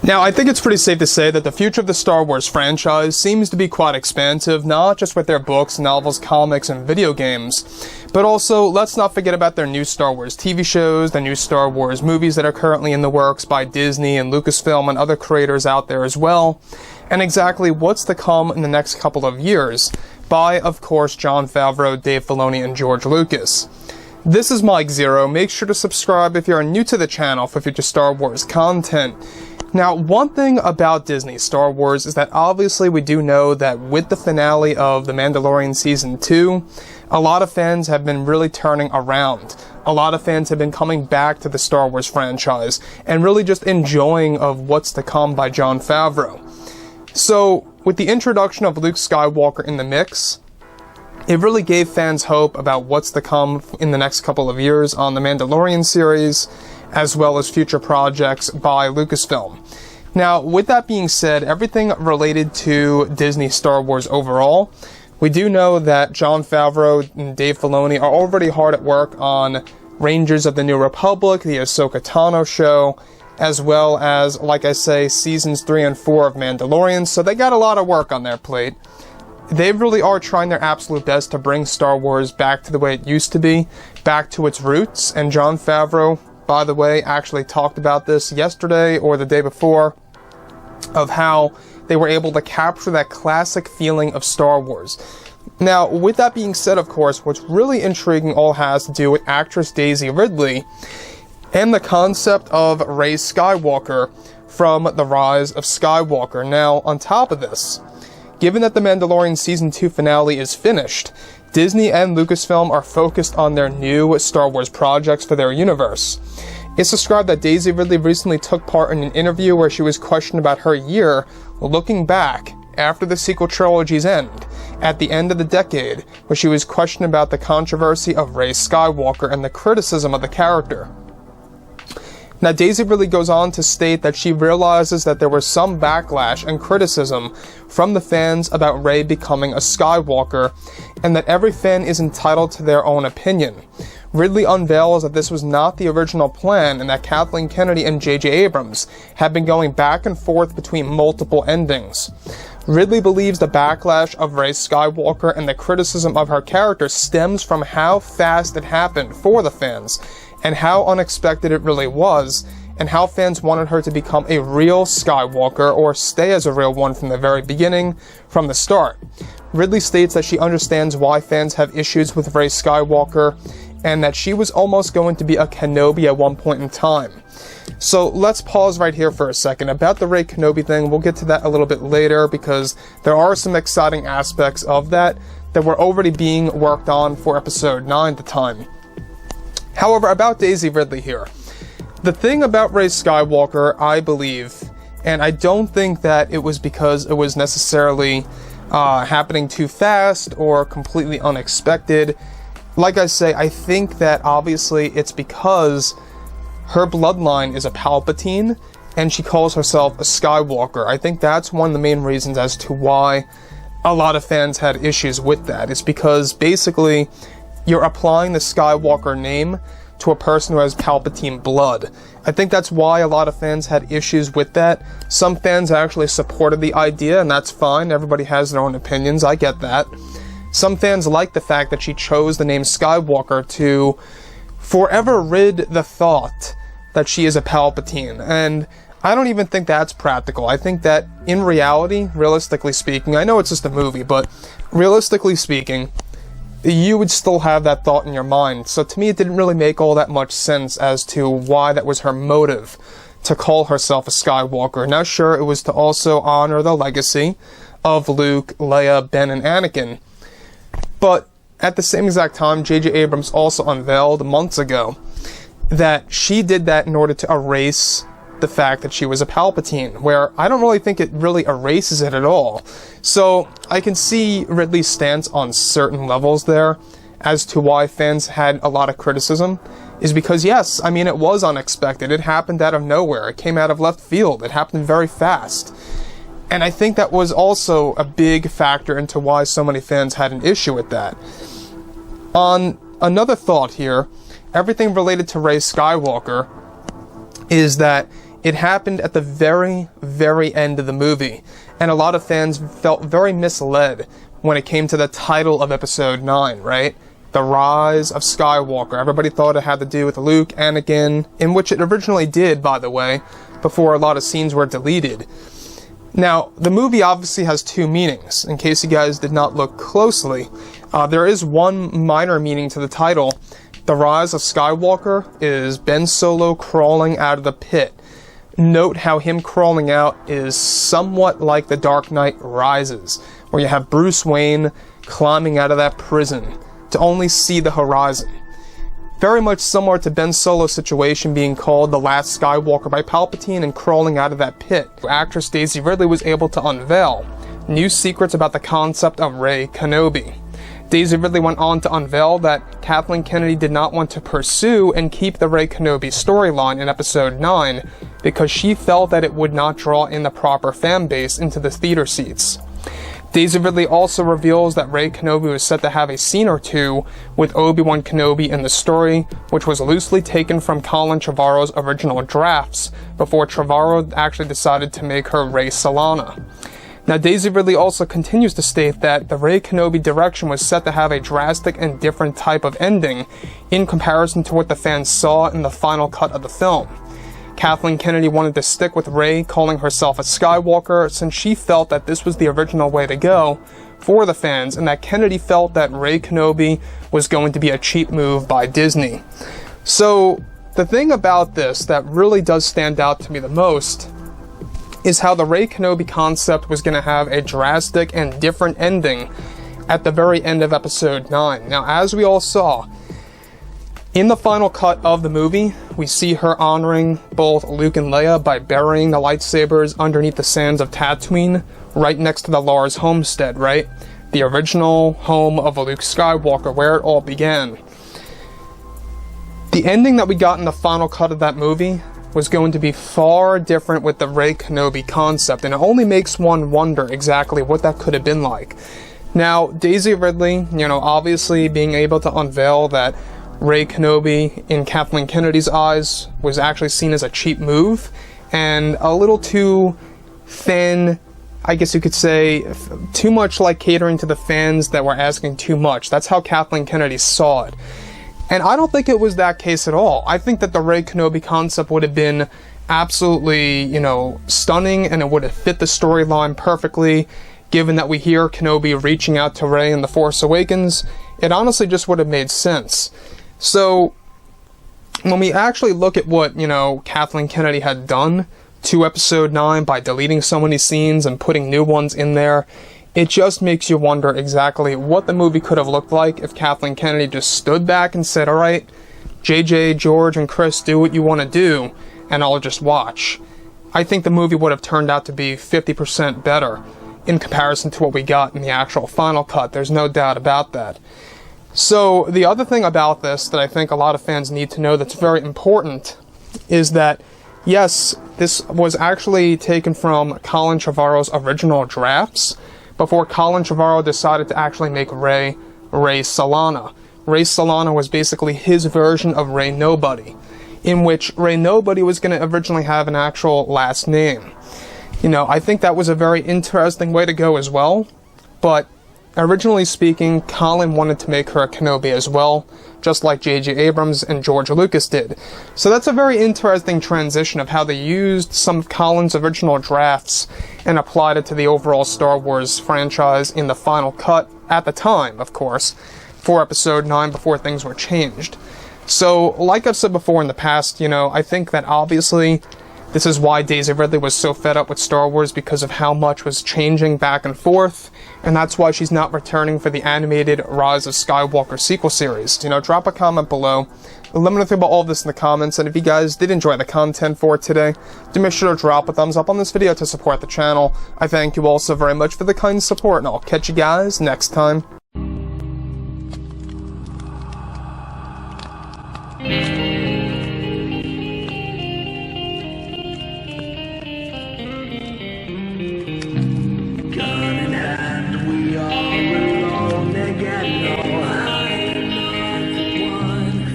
Now, I think it's pretty safe to say that the future of the Star Wars franchise seems to be quite expansive, not just with their books, novels, comics, and video games, but also, let's not forget about their new Star Wars TV shows, the new Star Wars movies that are currently in the works by Disney and Lucasfilm and other creators out there as well, and exactly what's to come in the next couple of years by, of course, Jon Favreau, Dave Filoni, and George Lucas. This is Mike Zero. Make sure to subscribe if you're new to the channel for future Star Wars content. Now, one thing about Disney Star Wars is that obviously we do know that with the finale of The Mandalorian Season 2, a lot of fans have been really turning around. A lot of fans have been coming back to the Star Wars franchise and really just enjoying of what's to come by Jon Favreau. So, with the introduction of Luke Skywalker in the mix, it really gave fans hope about what's to come in the next couple of years on the Mandalorian series, as well as future projects by Lucasfilm. Now, with that being said, everything related to Disney Star Wars overall, we do know that Jon Favreau and Dave Filoni are already hard at work on Rangers of the New Republic, the Ahsoka Tano show, as well as, like I say, seasons 3 and 4 of Mandalorian, so they got a lot of work on their plate. They really are trying their absolute best to bring Star Wars back to the way it used to be, back to its roots, and Jon Favreau, by the way, actually talked about this yesterday or the day before, of how they were able to capture that classic feeling of Star Wars. Now, with that being said, of course, what's really intriguing all has to do with actress Daisy Ridley and the concept of Rey Skywalker from The Rise of Skywalker. Now, on top of this, given that The Mandalorian Season 2 finale is finished, Disney and Lucasfilm are focused on their new Star Wars projects for their universe. It's described that Daisy Ridley recently took part in an interview where she was questioned about her year looking back after the sequel trilogy's end, at the end of the decade, where she was questioned about the controversy of Rey Skywalker and the criticism of the character. Now, Daisy Ridley goes on to state that she realizes that there was some backlash and criticism from the fans about Rey becoming a Skywalker, and that every fan is entitled to their own opinion. Ridley unveils that this was not the original plan, and that Kathleen Kennedy and J.J. Abrams have been going back and forth between multiple endings. Ridley believes the backlash of Rey Skywalker and the criticism of her character stems from how fast it happened for the fans, and how unexpected it really was, and how fans wanted her to become a real Skywalker or stay as a real one from the very beginning, from the start. Ridley states that she understands why fans have issues with Rey Skywalker, and that she was almost going to be a Kenobi at one point in time. So let's pause right here for a second. About the Rey Kenobi thing, we'll get to that a little bit later, because there are some exciting aspects of that were already being worked on for Episode 9 at the time. However, about Daisy Ridley here, the thing about Rey Skywalker, I believe, and I don't think that it was because it was necessarily happening too fast or completely unexpected. Like I say, I think that obviously it's because her bloodline is a Palpatine, and she calls herself a Skywalker. I think that's one of the main reasons as to why a lot of fans had issues with that. It's because basically you're applying the Skywalker name to a person who has Palpatine blood. I think that's why a lot of fans had issues with that. Some fans actually supported the idea, and that's fine. Everybody has their own opinions. I get that. Some fans like the fact that she chose the name Skywalker to forever rid the thought that she is a Palpatine. And I don't even think that's practical. I think that in reality, realistically speaking, I know it's just a movie, but realistically speaking, you would still have that thought in your mind. So to me, it didn't really make all that much sense as to why that was her motive to call herself a Skywalker. Now, sure, it was to also honor the legacy of Luke, Leia, Ben, and Anakin. But at the same exact time, J.J. Abrams also unveiled months ago that she did that in order to erase the fact that she was a Palpatine, where I don't really think it really erases it at all. So I can see Ridley's stance on certain levels there as to why fans had a lot of criticism, is because yes, I mean, it was unexpected. It happened out of nowhere. It came out of left field. It happened very fast. And I think that was also a big factor into why so many fans had an issue with that. On another thought here, everything related to Rey Skywalker is that It happened at the very, very end of the movie, and a lot of fans felt very misled when it came to the title of Episode 9, right? The Rise of Skywalker. Everybody thought it had to do with Luke, Anakin, in which it originally did, by the way, before a lot of scenes were deleted. Now, the movie obviously has two meanings. In case you guys did not look closely, there is one minor meaning to the title. The Rise of Skywalker is Ben Solo crawling out of the pit. Note how him crawling out is somewhat like The Dark Knight Rises, where you have Bruce Wayne climbing out of that prison to only see the horizon. Very much similar to Ben Solo's situation being called the last Skywalker by Palpatine and crawling out of that pit. Actress Daisy Ridley was able to unveil new secrets about the concept of Rey Kenobi. Daisy Ridley went on to unveil that Kathleen Kennedy did not want to pursue and keep the Rey Kenobi storyline in Episode 9 because she felt that it would not draw in the proper fan base into the theater seats. Daisy Ridley also reveals that Rey Kenobi was set to have a scene or two with Obi-Wan Kenobi in the story, which was loosely taken from Colin Trevorrow's original drafts before Trevorrow actually decided to make her Rey Solana. Now, Daisy Ridley also continues to state that the Rey Kenobi direction was set to have a drastic and different type of ending in comparison to what the fans saw in the final cut of the film. Kathleen Kennedy wanted to stick with Rey calling herself a Skywalker since she felt that this was the original way to go for the fans, and that Kennedy felt that Rey Kenobi was going to be a cheap move by Disney. So, the thing about this that really does stand out to me the most is how the Rey Kenobi concept was going to have a drastic and different ending at the very end of Episode 9. Now, as we all saw, in the final cut of the movie, we see her honoring both Luke and Leia by burying the lightsabers underneath the sands of Tatooine, right next to the Lars homestead, right? The original home of Luke Skywalker, where it all began. The ending that we got in the final cut of that movie was going to be far different with the Rey Kenobi concept, and it only makes one wonder exactly what that could have been like. Now, Daisy Ridley, obviously being able to unveil that Rey Kenobi, in Kathleen Kennedy's eyes, was actually seen as a cheap move, and a little too thin, I guess you could say, too much like catering to the fans that were asking too much. That's how Kathleen Kennedy saw it. And I don't think it was that case at all. I think that the Rey Kenobi concept would have been absolutely, stunning, and it would have fit the storyline perfectly, given that we hear Kenobi reaching out to Rey in The Force Awakens. It honestly just would have made sense. So, when we actually look at what, Kathleen Kennedy had done to Episode 9 by deleting so many scenes and putting new ones in there, it just makes you wonder exactly what the movie could have looked like if Kathleen Kennedy just stood back and said, alright, JJ, George, and Chris, do what you want to do, and I'll just watch. I think the movie would have turned out to be 50% better in comparison to what we got in the actual final cut. There's no doubt about that. So, the other thing about this that I think a lot of fans need to know that's very important is that, yes, this was actually taken from Colin Trevorrow's original drafts before Colin Trevorrow decided to actually make Rey Solana. Rey Solana was basically his version of Rey Nobody, in which Rey Nobody was going to originally have an actual last name. I think that was a very interesting way to go as well, but originally speaking, Colin wanted to make her a Kenobi as well, just like J.J. Abrams and George Lucas did. So that's a very interesting transition of how they used some of Colin's original drafts and applied it to the overall Star Wars franchise in the final cut, at the time, of course, for Episode 9 before things were changed. So, like I've said before in the past, I think that obviously this is why Daisy Ridley was so fed up with Star Wars, because of how much was changing back and forth, and that's why she's not returning for the animated Rise of Skywalker sequel series. Drop a comment below. Let me know about all of this in the comments, and if you guys did enjoy the content for today, do make sure to drop a thumbs up on this video to support the channel. I thank you all so very much for the kind support, and I'll catch you guys next time.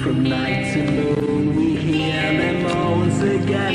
From night to moon, we hear them moans again.